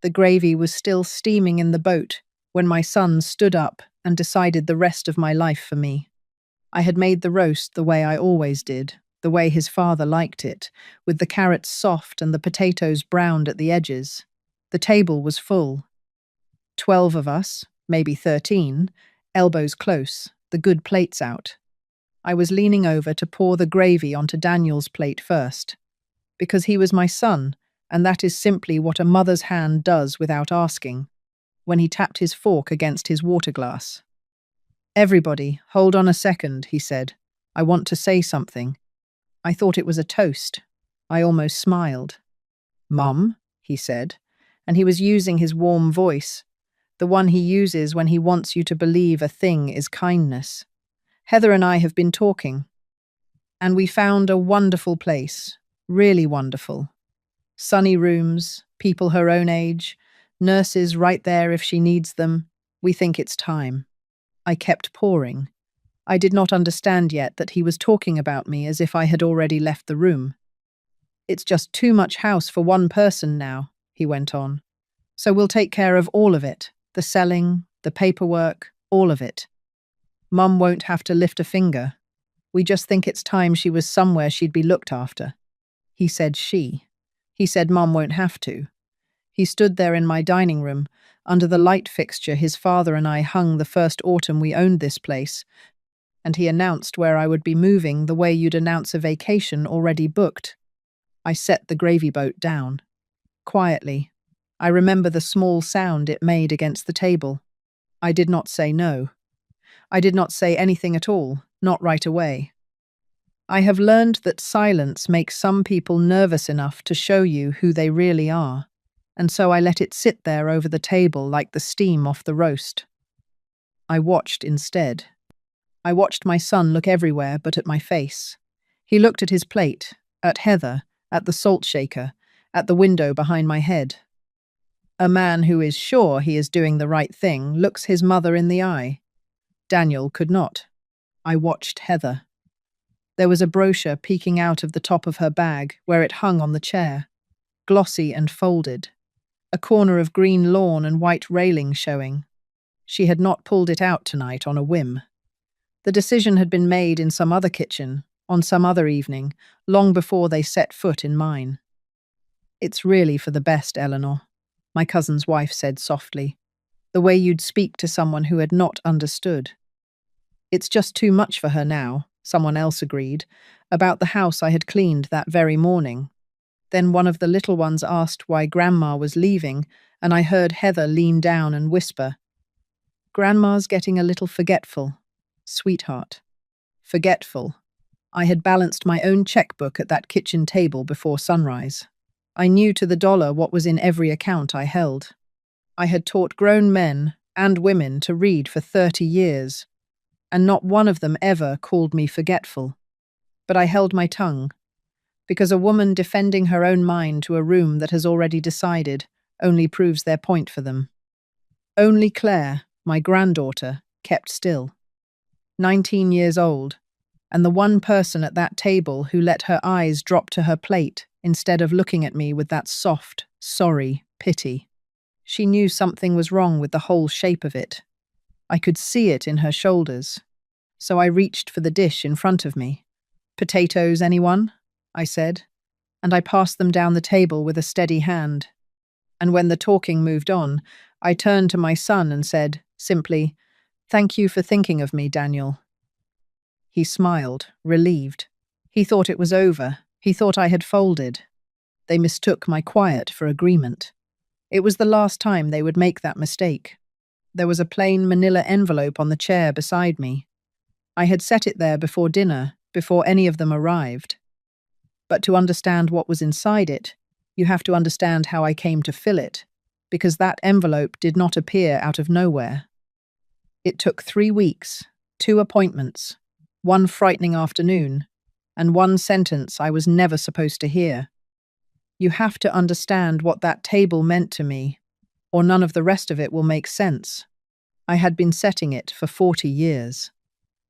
The gravy was still steaming in the boat when my son stood up and decided the rest of my life for me. I had made the roast the way I always did, the way his father liked it, with the carrots soft and the potatoes browned at the edges. The table was full. 12 of us, maybe 13, elbows close, the good plates out. I was leaning over to pour the gravy onto Daniel's plate first, because he was my son, and that is simply what a mother's hand does without asking, when he tapped his fork against his water glass. "Everybody, hold on a second," he said. "I want to say something." I thought it was a toast. I almost smiled. "Mum," he said, and he was using his warm voice, the one he uses when he wants you to believe a thing is kindness. "Heather and I have been talking, and we found a wonderful place, really wonderful. Sunny rooms, people her own age, nurses right there if she needs them. We think it's time." I kept pouring. I did not understand yet that he was talking about me as if I had already left the room. "It's just too much house for one person now," he went on. "So we'll take care of all of it, the selling, the paperwork, all of it. Mum won't have to lift a finger. We just think it's time she was somewhere she'd be looked after." He said she. He said Mum won't have to. He stood there in my dining room, under the light fixture his father and I hung the first autumn we owned this place, and he announced where I would be moving the way you'd announce a vacation already booked. I set the gravy boat down. Quietly. I remember the small sound it made against the table. I did not say no. I did not say anything at all, not right away. I have learned that silence makes some people nervous enough to show you who they really are, and so I let it sit there over the table like the steam off the roast. I watched instead. I watched my son look everywhere but at my face. He looked at his plate, at Heather, at the salt shaker, at the window behind my head. A man who is sure he is doing the right thing looks his mother in the eye. Daniel could not. I watched Heather. There was a brochure peeking out of the top of her bag where it hung on the chair, glossy and folded, a corner of green lawn and white railing showing. She had not pulled it out tonight on a whim. The decision had been made in some other kitchen, on some other evening, long before they set foot in mine. "It's really for the best, Eleanor," my cousin's wife said softly, "the way you'd speak to someone who had not understood." "It's just too much for her now," someone else agreed, about the house I had cleaned that very morning. Then one of the little ones asked why Grandma was leaving, and I heard Heather lean down and whisper, "Grandma's getting a little forgetful, sweetheart." Forgetful. I had balanced my own checkbook at that kitchen table before sunrise. I knew to the dollar what was in every account I held. I had taught grown men and women to read for 30 years, and not one of them ever called me forgetful. But I held my tongue, because a woman defending her own mind to a room that has already decided only proves their point for them. Only Claire, my granddaughter, kept still. 19 years old, and the one person at that table who let her eyes drop to her plate instead of looking at me with that soft, sorry pity. She knew something was wrong with the whole shape of it. I could see it in her shoulders. So I reached for the dish in front of me. "Potatoes, anyone?" I said, and I passed them down the table with a steady hand. And when the talking moved on, I turned to my son and said, simply, "Thank you for thinking of me, Daniel." He smiled, relieved. He thought it was over. He thought I had folded. They mistook my quiet for agreement. It was the last time they would make that mistake. There was a plain manila envelope on the chair beside me. I had set it there before dinner, before any of them arrived. But to understand what was inside it, you have to understand how I came to fill it, because that envelope did not appear out of nowhere. It took 3 weeks, 2 appointments, 1 frightening afternoon, and 1 sentence I was never supposed to hear. You have to understand what that table meant to me, or none of the rest of it will make sense. I had been setting it for 40 years.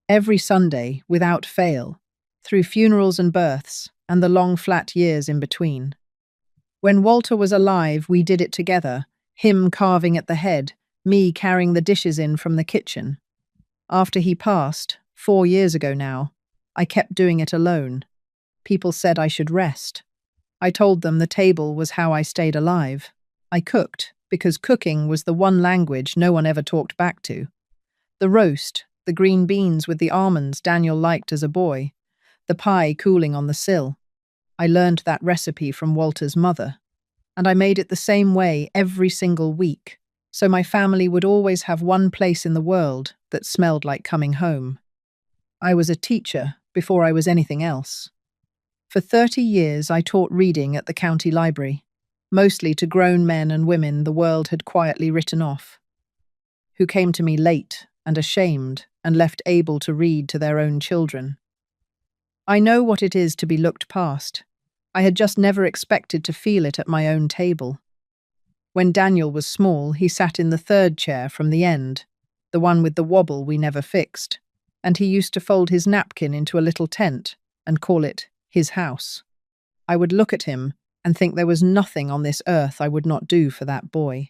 Every Sunday, without fail, through funerals and births, and the long flat years in between. When Walter was alive, we did it together, Him carving at the head, me carrying the dishes in from the kitchen. After he passed, 4 years ago now, I kept doing it alone. People said I should rest. I told them the table was how I stayed alive. I cooked, because cooking was the one language no one ever talked back to. The roast, the green beans with the almonds Daniel liked as a boy, the pie cooling on the sill. I learned that recipe from Walter's mother, and I made it the same way every single week, so my family would always have one place in the world that smelled like coming home. I was a teacher before I was anything else. For 30 years I taught reading at the county library, mostly to grown men and women the world had quietly written off, who came to me late and ashamed and left able to read to their own children. I know what it is to be looked past. I had just never expected to feel it at my own table. When Daniel was small, he sat in the third chair from the end, the one with the wobble we never fixed, and he used to fold his napkin into a little tent and call it his house. I would look at him and think there was nothing on this earth I would not do for that boy.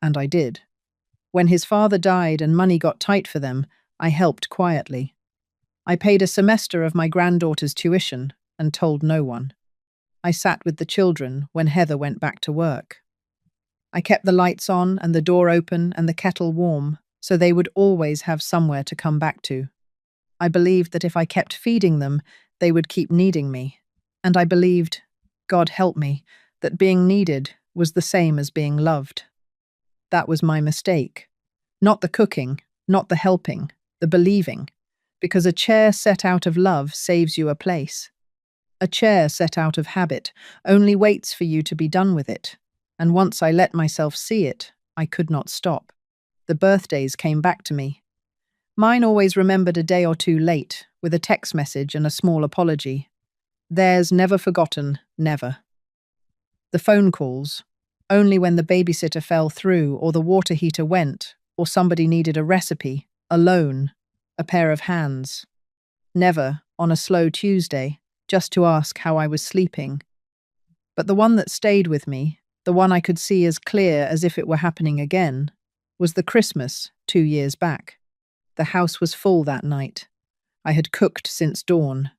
And I did. When his father died and money got tight for them, I helped quietly. I paid a semester of my granddaughter's tuition and told no one. I sat with the children when Heather went back to work. I kept the lights on and the door open and the kettle warm, so they would always have somewhere to come back to. I believed that if I kept feeding them, they would keep needing me. And I believed, God help me, that being needed was the same as being loved. That was my mistake. Not the cooking, not the helping, the believing. Because a chair set out of love saves you a place. A chair set out of habit only waits for you to be done with it. And once I let myself see it, I could not stop. The birthdays came back to me. Mine always remembered a day or two late, with a text message and a small apology. Theirs never forgotten, never. The phone calls, only when the babysitter fell through or the water heater went, or somebody needed a recipe, a loan, a pair of hands. Never, on a slow Tuesday, just to ask how I was sleeping. But the one that stayed with me, the one I could see as clear as if it were happening again, was the Christmas 2 years back. The house was full that night. I had cooked since dawn.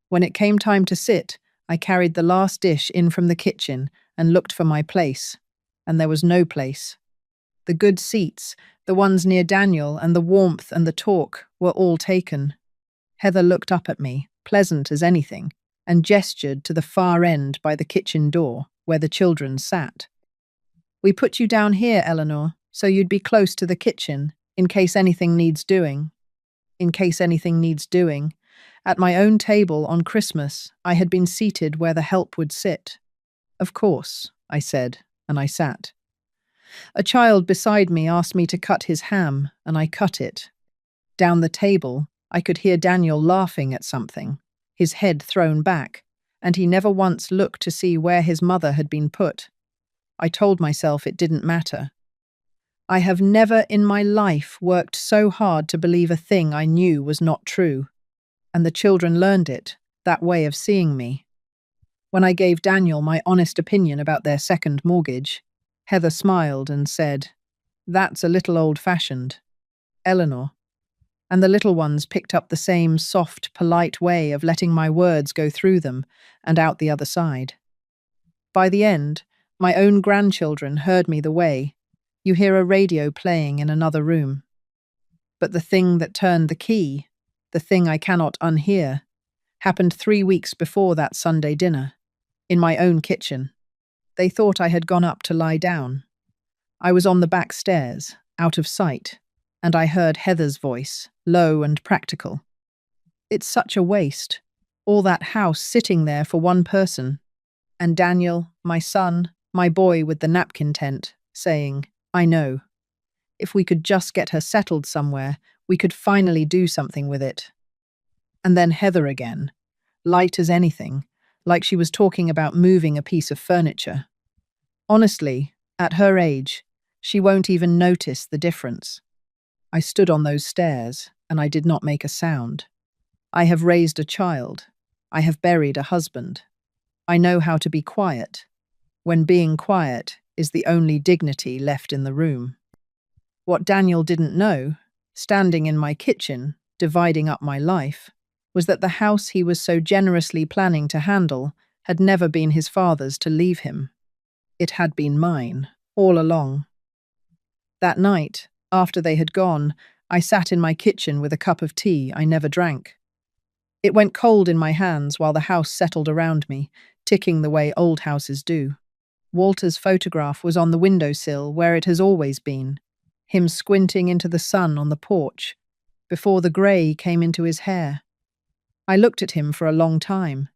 When it came time to sit, I carried the last dish in from the kitchen and looked for my place, and there was no place. The good seats, the ones near Daniel, and the warmth and the talk were all taken. Heather looked up at me, pleasant as anything, and gestured to the far end by the kitchen door, where the children sat. We put you down here, Eleanor, so you'd be close to the kitchen, in case anything needs doing. In case anything needs doing. At my own table on Christmas, I had been seated where the help would sit. Of course, I said, and I sat. A child beside me asked me to cut his ham, and I cut it. Down the table, I could hear Daniel laughing at something, his head thrown back, and he never once looked to see where his mother had been put. I told myself it didn't matter. I have never in my life worked so hard to believe a thing I knew was not true, and the children learned it, that way of seeing me. When I gave Daniel my honest opinion about their second mortgage, Heather smiled and said, "That's a little old-fashioned, Eleanor." And the little ones picked up the same soft, polite way of letting my words go through them and out the other side. By the end, my own grandchildren heard me the way you hear a radio playing in another room. But the thing that turned the key, the thing I cannot unhear, happened 3 weeks before that Sunday dinner, in my own kitchen. They thought I had gone up to lie down. I was on the back stairs, out of sight, and I heard Heather's voice, low and practical. "It's such a waste, all that house sitting there for one person." And Daniel, my son, my boy with the napkin tent, saying, "I know. If we could just get her settled somewhere, we could finally do something with it." And then Heather again, light as anything, like she was talking about moving a piece of furniture. Honestly, at her age, she won't even notice the difference. I stood on those stairs, and I did not make a sound. I have raised a child. I have buried a husband. I know how to be quiet, when being quiet is the only dignity left in the room. What Daniel didn't know, standing in my kitchen, dividing up my life, was that the house he was so generously planning to handle had never been his father's to leave him. It had been mine, all along. That night, after they had gone, I sat in my kitchen with a cup of tea I never drank. It went cold in my hands while the house settled around me, ticking the way old houses do. Walter's photograph was on the windowsill where it has always been, him squinting into the sun on the porch, before the grey came into his hair. I looked at him for a long time.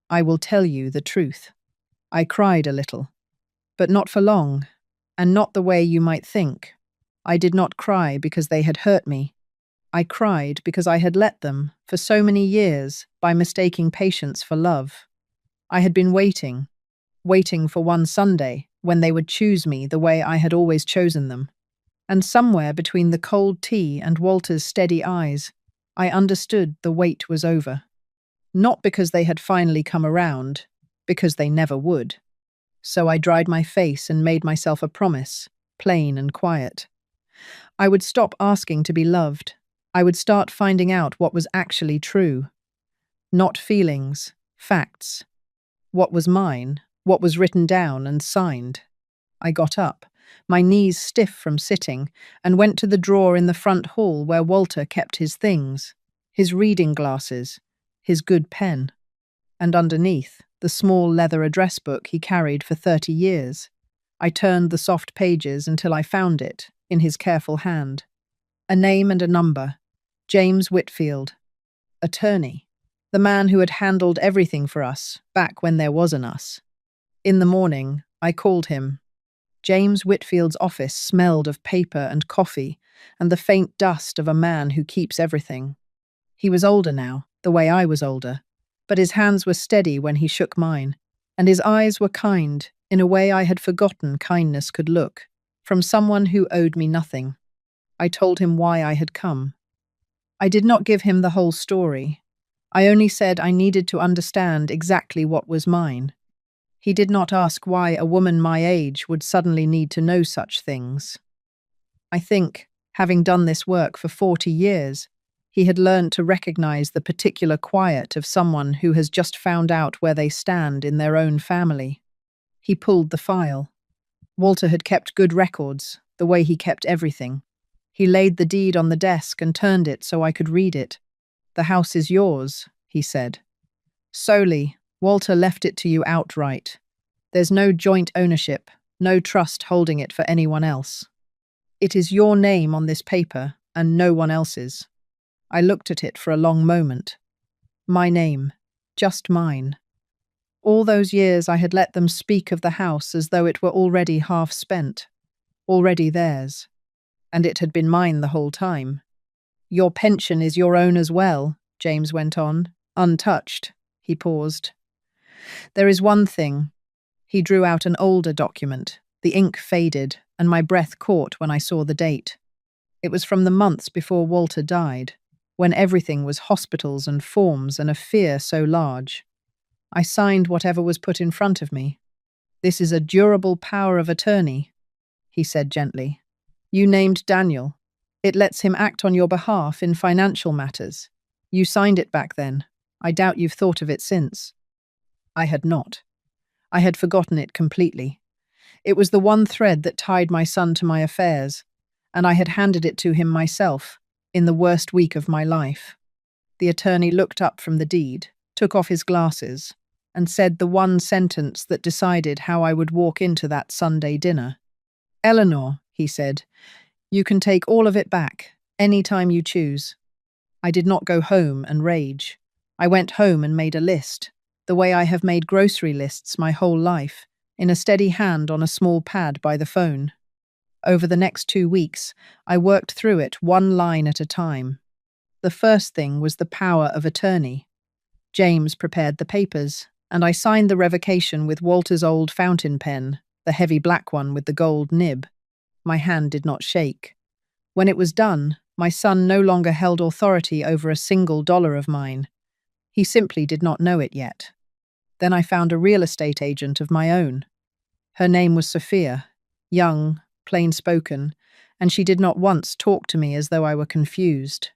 I will tell you the truth. I cried a little, but not for long, and not the way you might think. I did not cry because they had hurt me. I cried because I had let them, for so many years, by mistaking patience for love. I had been waiting for one Sunday when they would choose me the way I had always chosen them. And somewhere between the cold tea and Walter's steady eyes, I understood the wait was over. Not because they had finally come around, because they never would. So I dried my face and made myself a promise, plain and quiet. I would stop asking to be loved. I would start finding out what was actually true. Not feelings, facts. What was mine, what was written down and signed. I got up, my knees stiff from sitting, and went to the drawer in the front hall where Walter kept his things, his reading glasses, his good pen, and underneath, the small leather address book he carried for 30 years. I turned the soft pages until I found it, in his careful hand. A name and a number. James Whitfield. Attorney. The man who had handled everything for us, back when there was an us. In the morning, I called him. James Whitfield's office smelled of paper and coffee, and the faint dust of a man who keeps everything. He was older now, the way I was older, but his hands were steady when he shook mine, and his eyes were kind, in a way I had forgotten kindness could look, from someone who owed me nothing. I told him why I had come. I did not give him the whole story. I only said I needed to understand exactly what was mine. He did not ask why a woman my age would suddenly need to know such things. I think, having done this work for 40 years, he had learned to recognize the particular quiet of someone who has just found out where they stand in their own family. He pulled the file. Walter had kept good records, the way he kept everything. He laid the deed on the desk and turned it so I could read it. "The house is yours," he said. "Solely, Walter left it to you outright. There's no joint ownership, no trust holding it for anyone else. It is your name on this paper and no one else's." I looked at it for a long moment. My name, just mine. All those years I had let them speak of the house as though it were already half spent, already theirs, and it had been mine the whole time. "Your pension is your own as well," James went on, untouched. He paused. "There is one thing." He drew out an older document. The ink faded, and my breath caught when I saw the date. It was from the months before Walter died, when everything was hospitals and forms and a fear so large. I signed whatever was put in front of me. "This is a durable power of attorney," he said gently. "You named Daniel. It lets him act on your behalf in financial matters. You signed it back then. I doubt you've thought of it since." I had not. I had forgotten it completely. It was the one thread that tied my son to my affairs, and I had handed it to him myself, in the worst week of my life. The attorney looked up from the deed, took off his glasses, and said the one sentence that decided how I would walk into that Sunday dinner. "Eleanor," he said, "you can take all of it back, any time you choose." I did not go home and rage. I went home and made a list, the way I have made grocery lists my whole life, in a steady hand on a small pad by the phone. Over the next 2 weeks, I worked through it one line at a time. The first thing was the power of attorney. James prepared the papers, and I signed the revocation with Walter's old fountain pen, the heavy black one with the gold nib. My hand did not shake. When it was done, my son no longer held authority over a single dollar of mine. He simply did not know it yet. Then I found a real estate agent of my own. Her name was Sophia, young, plain-spoken, and she did not once talk to me as though I were confused.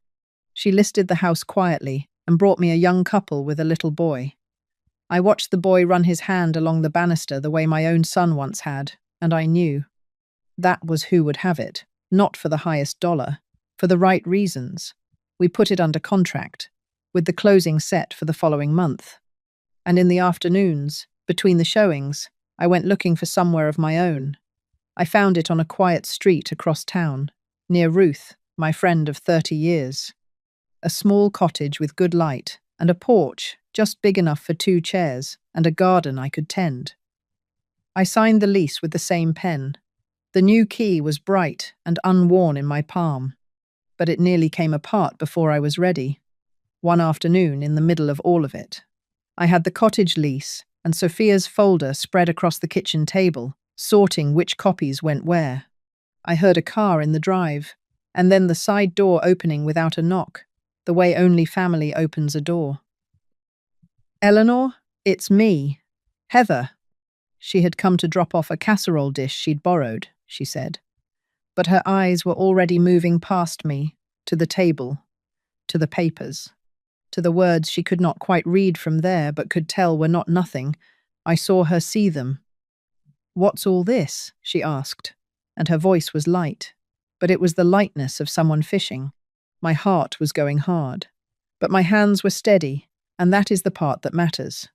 She listed the house quietly and brought me a young couple with a little boy. I watched the boy run his hand along the banister the way my own son once had, and I knew. That was who would have it, not for the highest dollar, for the right reasons. We put it under contract, with the closing set for the following month. And in the afternoons, between the showings, I went looking for somewhere of my own. I found it on a quiet street across town, near Ruth, my friend of 30 years. A small cottage with good light, and a porch just big enough for 2 chairs, and a garden I could tend. I signed the lease with the same pen. The new key was bright and unworn in my palm, but it nearly came apart before I was ready. One afternoon, in the middle of all of it, I had the cottage lease and Sophia's folder spread across the kitchen table, sorting which copies went where. I heard a car in the drive, and then the side door opening without a knock, the way only family opens a door. "Eleanor, it's me. Heather." She had come to drop off a casserole dish she'd borrowed, she said. But her eyes were already moving past me, to the table, to the papers, to the words she could not quite read from there but could tell were not nothing. I saw her see them. "What's all this?" she asked, and her voice was light, but it was the lightness of someone fishing. My heart was going hard, but my hands were steady, and that is the part that matters.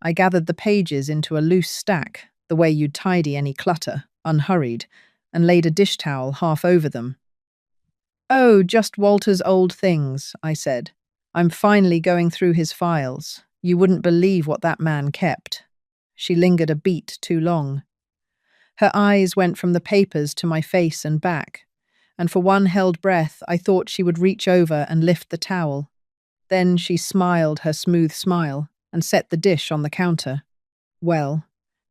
I gathered the pages into a loose stack, the way you'd tidy any clutter, unhurried, and laid a dish towel half over them. "Oh, just Walter's old things," I said. "I'm finally going through his files. You wouldn't believe what that man kept." She lingered a beat too long. Her eyes went from the papers to my face and back, and for one held breath I thought she would reach over and lift the towel. Then she smiled her smooth smile and set the dish on the counter. "Well,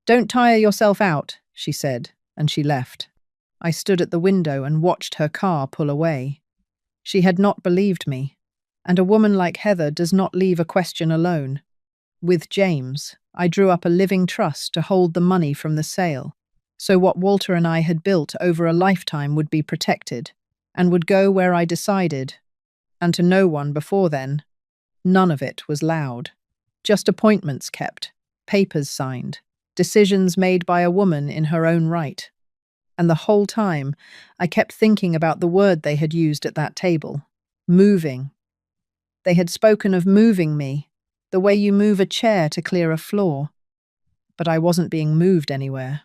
don't tire yourself out," she said, and she left. I stood at the window and watched her car pull away. She had not believed me, and a woman like Heather does not leave a question alone. With James, I drew up a living trust to hold the money from the sale, so what Walter and I had built over a lifetime would be protected, and would go where I decided. And to no one before then. None of it was loud. Just appointments kept, papers signed, decisions made by a woman in her own right. And the whole time, I kept thinking about the word they had used at that table. Moving. They had spoken of moving me, the way you move a chair to clear a floor. But I wasn't being moved anywhere.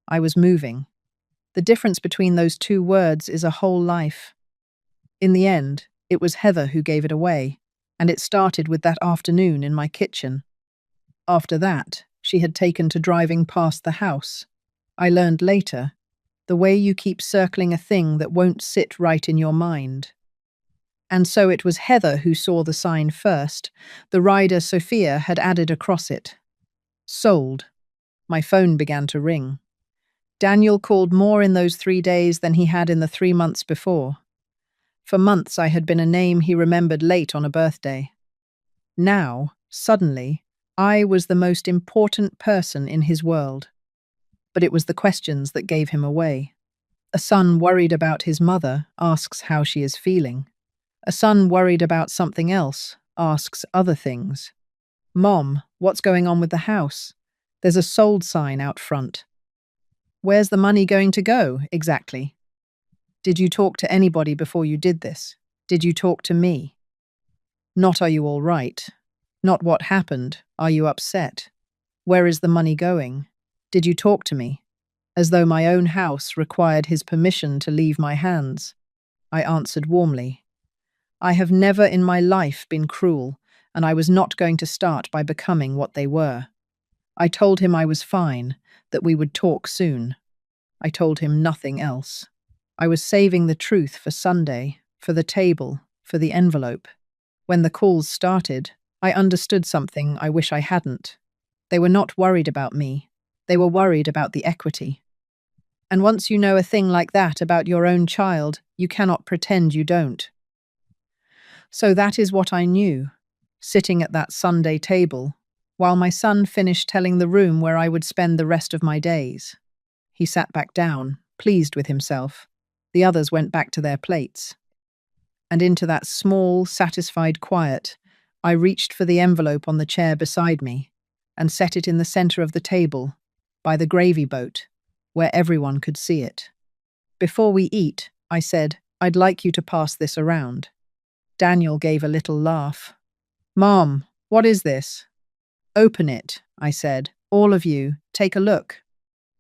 I was moving. The difference between those 2 words is a whole life. In the end, it was Heather who gave it away, and it started with that afternoon in my kitchen. After that, she had taken to driving past the house. I learned later, the way you keep circling a thing that won't sit right in your mind. And so it was Heather who saw the sign first. The rider Sophia had added across it. Sold. My phone began to ring. Daniel called more in those 3 days than he had in the 3 months before. For months I had been a name he remembered late on a birthday. Now, suddenly, I was the most important person in his world. But it was the questions that gave him away. A son worried about his mother asks how she is feeling. A son worried about something else asks other things. "Mom, what's going on with the house? There's a sold sign out front." "Where's the money going to go, exactly? Did you talk to anybody before you did this? Did you talk to me?" Not "Are you all right?" Not "What happened? Are you upset?" "Where is the money going? Did you talk to me?" As though my own house required his permission to leave my hands. I answered warmly. I have never in my life been cruel, and I was not going to start by becoming what they were. I told him I was fine, that we would talk soon. I told him nothing else. I was saving the truth for Sunday, for the table, for the envelope. When the calls started, I understood something I wish I hadn't. They were not worried about me. They were worried about the equity. And once you know a thing like that about your own child, you cannot pretend you don't. So that is what I knew, sitting at that Sunday table, while my son finished telling the room where I would spend the rest of my days. He sat back down, pleased with himself. The others went back to their plates. And into that small, satisfied quiet, I reached for the envelope on the chair beside me and set it in the center of the table, by the gravy boat, where everyone could see it. Before we eat, I said, I'd like you to pass this around. Daniel gave a little laugh. Mom, what is this? Open it, I said. All of you, take a look.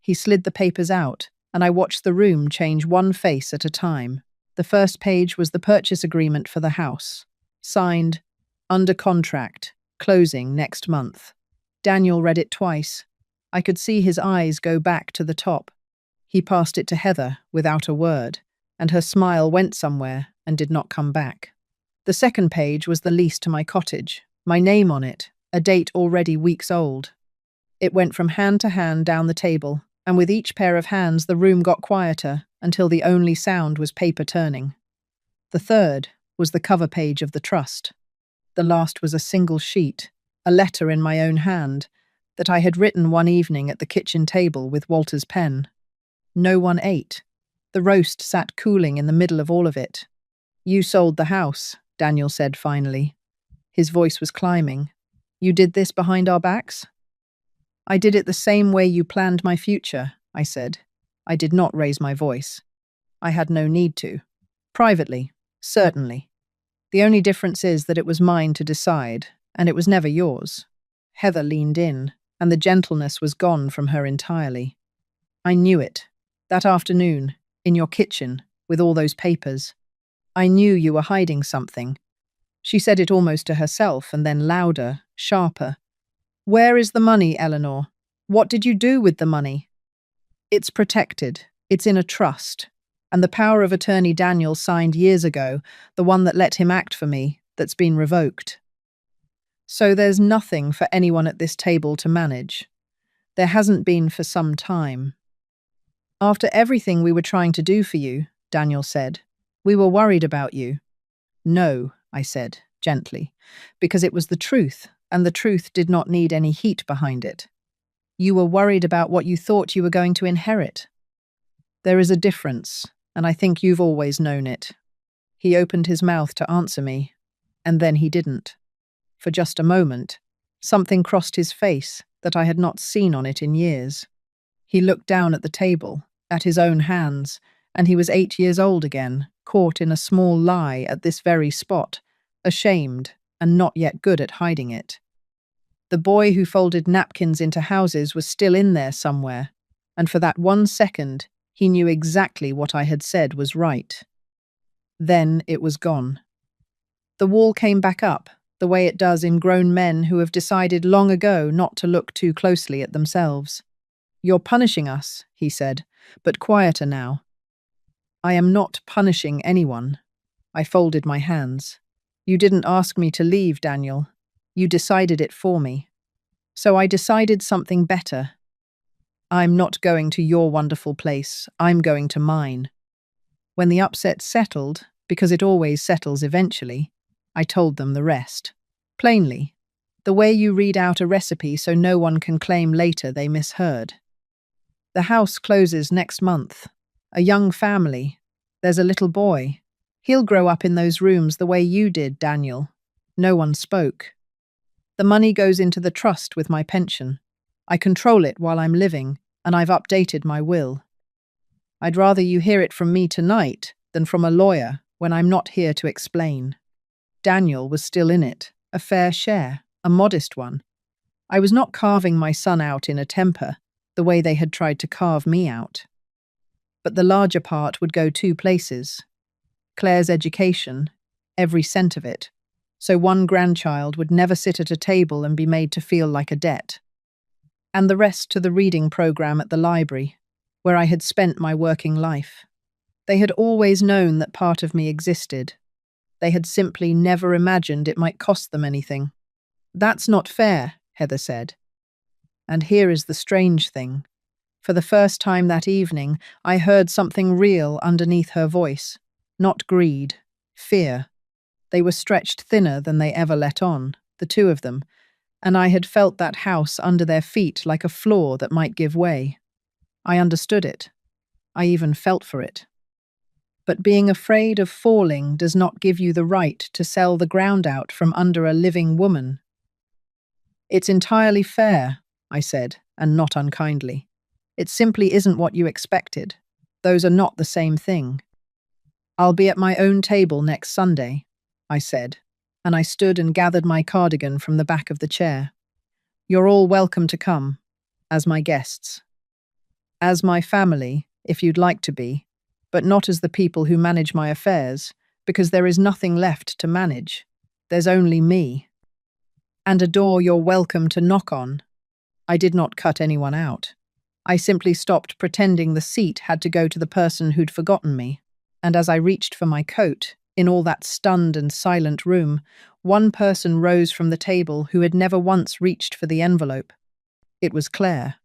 He slid the papers out, and I watched the room change one face at a time. The first page was the purchase agreement for the house. Signed, under contract, closing next month. Daniel read it twice. I could see his eyes go back to the top. He passed it to Heather without a word, and her smile went somewhere and did not come back. The second page was the lease to my cottage, my name on it, a date already weeks old. It went from hand to hand down the table, and with each pair of hands the room got quieter until the only sound was paper turning. The third was the cover page of the trust. The last was a single sheet, a letter in my own hand, that I had written one evening at the kitchen table with Walter's pen. No one ate. The roast sat cooling in the middle of all of it. You sold the house, Daniel said finally. His voice was climbing. You did this behind our backs? I did it the same way you planned my future, I said. I did not raise my voice. I had no need to. Privately, certainly. The only difference is that it was mine to decide, and it was never yours. Heather leaned in, and the gentleness was gone from her entirely. I knew it. That afternoon, in your kitchen, with all those papers. I knew you were hiding something. She said it almost to herself, and then louder, sharper. Where is the money, Eleanor? What did you do with the money? It's protected. It's in a trust. And the power of attorney Daniel signed years ago, the one that let him act for me, that's been revoked. So there's nothing for anyone at this table to manage. There hasn't been for some time. After everything we were trying to do for you, Daniel said, we were worried about you. No, I said, gently, because it was the truth, and the truth did not need any heat behind it. You were worried about what you thought you were going to inherit. There is a difference, and I think you've always known it. He opened his mouth to answer me, and then he didn't. For just a moment, something crossed his face that I had not seen on it in years. He looked down at the table, at his own hands, and he was 8 years old again, caught in a small lie at this very spot, ashamed and not yet good at hiding it. The boy who folded napkins into houses was still in there somewhere, and for that 1 second, he knew exactly what I had said was right. Then it was gone. The wall came back up, the way it does in grown men who have decided long ago not to look too closely at themselves. You're punishing us, he said, but quieter now. I am not punishing anyone. I folded my hands. You didn't ask me to leave, Daniel. You decided it for me. So I decided something better. I'm not going to your wonderful place. I'm going to mine. When the upset settled, because it always settles eventually, I told them the rest. Plainly, the way you read out a recipe so no one can claim later they misheard. The house closes next month. A young family. There's a little boy. He'll grow up in those rooms the way you did, Daniel. No one spoke. The money goes into the trust with my pension. I control it while I'm living, and I've updated my will. I'd rather you hear it from me tonight than from a lawyer when I'm not here to explain. Daniel was still in it, a fair share, a modest one. I was not carving my son out in a temper, the way they had tried to carve me out. But the larger part would go 2 places. Claire's education, every cent of it, so one grandchild would never sit at a table and be made to feel like a debt. And the rest to the reading program at the library, where I had spent my working life. They had always known that part of me existed. They had simply never imagined it might cost them anything. That's not fair, Heather said. And here is the strange thing. For the first time that evening, I heard something real underneath her voice. Not greed, fear. They were stretched thinner than they ever let on, the two of them, and I had felt that house under their feet like a floor that might give way. I understood it. I even felt for it. But being afraid of falling does not give you the right to sell the ground out from under a living woman. It's entirely fair, I said, and not unkindly. It simply isn't what you expected. Those are not the same thing. I'll be at my own table next Sunday, I said, and I stood and gathered my cardigan from the back of the chair. You're all welcome to come, as my guests. As my family, if you'd like to be, but not as the people who manage my affairs, because there is nothing left to manage. There's only me. And a door you're welcome to knock on. I did not cut anyone out. I simply stopped pretending the seat had to go to the person who'd forgotten me. And as I reached for my coat, in all that stunned and silent room, one person rose from the table who had never once reached for the envelope. It was Claire.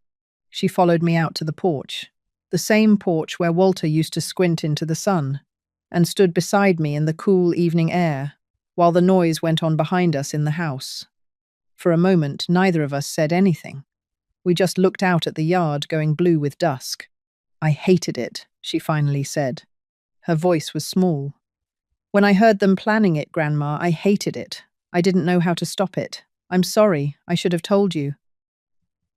She followed me out to the porch, the same porch where Walter used to squint into the sun, and stood beside me in the cool evening air, while the noise went on behind us in the house. For a moment, neither of us said anything. We just looked out at the yard going blue with dusk. I hated it, she finally said. Her voice was small. When I heard them planning it, Grandma, I hated it. I didn't know how to stop it. I'm sorry, I should have told you.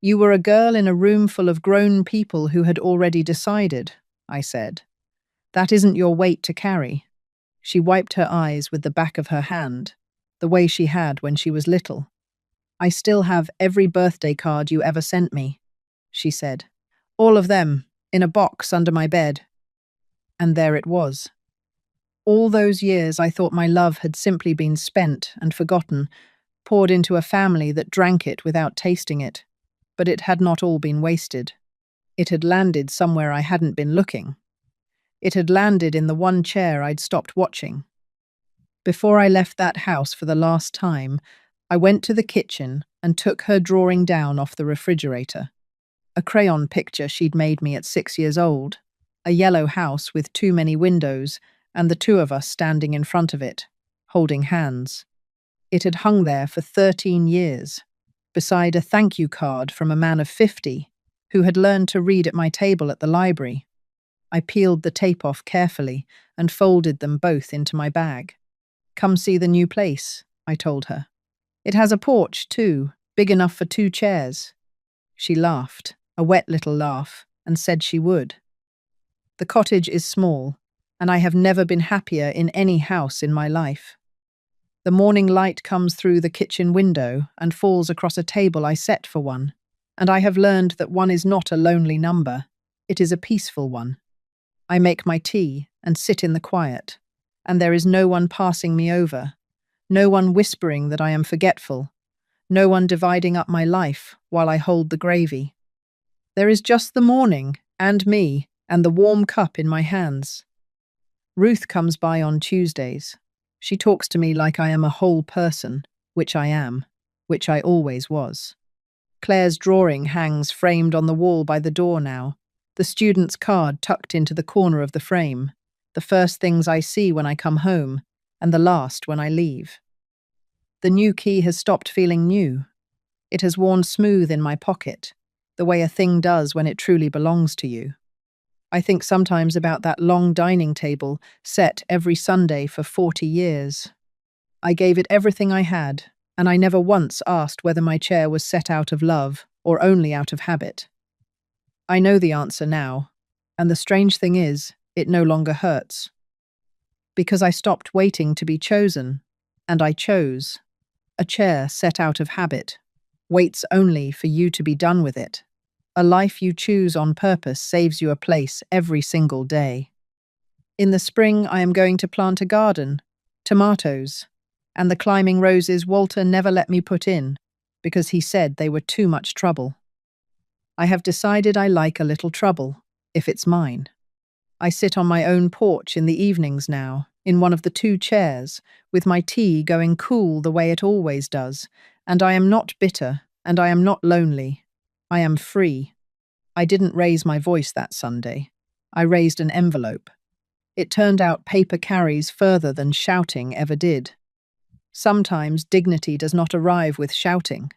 You were a girl in a room full of grown people who had already decided, I said. That isn't your weight to carry. She wiped her eyes with the back of her hand, the way she had when she was little. I still have every birthday card you ever sent me, she said. All of them, in a box under my bed. And there it was. All those years I thought my love had simply been spent and forgotten, poured into a family that drank it without tasting it. But it had not all been wasted. It had landed somewhere I hadn't been looking. It had landed in the one chair I'd stopped watching. Before I left that house for the last time, I went to the kitchen and took her drawing down off the refrigerator. A crayon picture she'd made me at 6 years old. A yellow house with too many windows, and the two of us standing in front of it, holding hands. It had hung there for 13 years, beside a thank you card from a man of 50 who had learned to read at my table at the library. I peeled the tape off carefully and folded them both into my bag. Come see the new place, I told her. It has a porch, too, big enough for 2 chairs. She laughed, a wet little laugh, and said she would. The cottage is small, and I have never been happier in any house in my life. The morning light comes through the kitchen window and falls across a table I set for one, and I have learned that one is not a lonely number, it is a peaceful one. I make my tea and sit in the quiet, and there is no one passing me over, no one whispering that I am forgetful, no one dividing up my life while I hold the gravy. There is just the morning, and me, and the warm cup in my hands. Ruth comes by on Tuesdays. She talks to me like I am a whole person, which I am, which I always was. Claire's drawing hangs framed on the wall by the door now, the student's card tucked into the corner of the frame, the first things I see when I come home, and the last when I leave. The new key has stopped feeling new. It has worn smooth in my pocket, the way a thing does when it truly belongs to you. I think sometimes about that long dining table set every Sunday for 40 years. I gave it everything I had, and I never once asked whether my chair was set out of love or only out of habit. I know the answer now, and the strange thing is, it no longer hurts. Because I stopped waiting to be chosen, and I chose. A chair set out of habit, waits only for you to be done with it. A life you choose on purpose saves you a place every single day. In the spring, I am going to plant a garden, tomatoes, and the climbing roses Walter never let me put in because he said they were too much trouble. I have decided I like a little trouble, if it's mine. I sit on my own porch in the evenings now, in one of the 2 chairs, with my tea going cool the way it always does, and I am not bitter, and I am not lonely. I am free. I didn't raise my voice that Sunday. I raised an envelope. It turned out paper carries further than shouting ever did. Sometimes dignity does not arrive with shouting.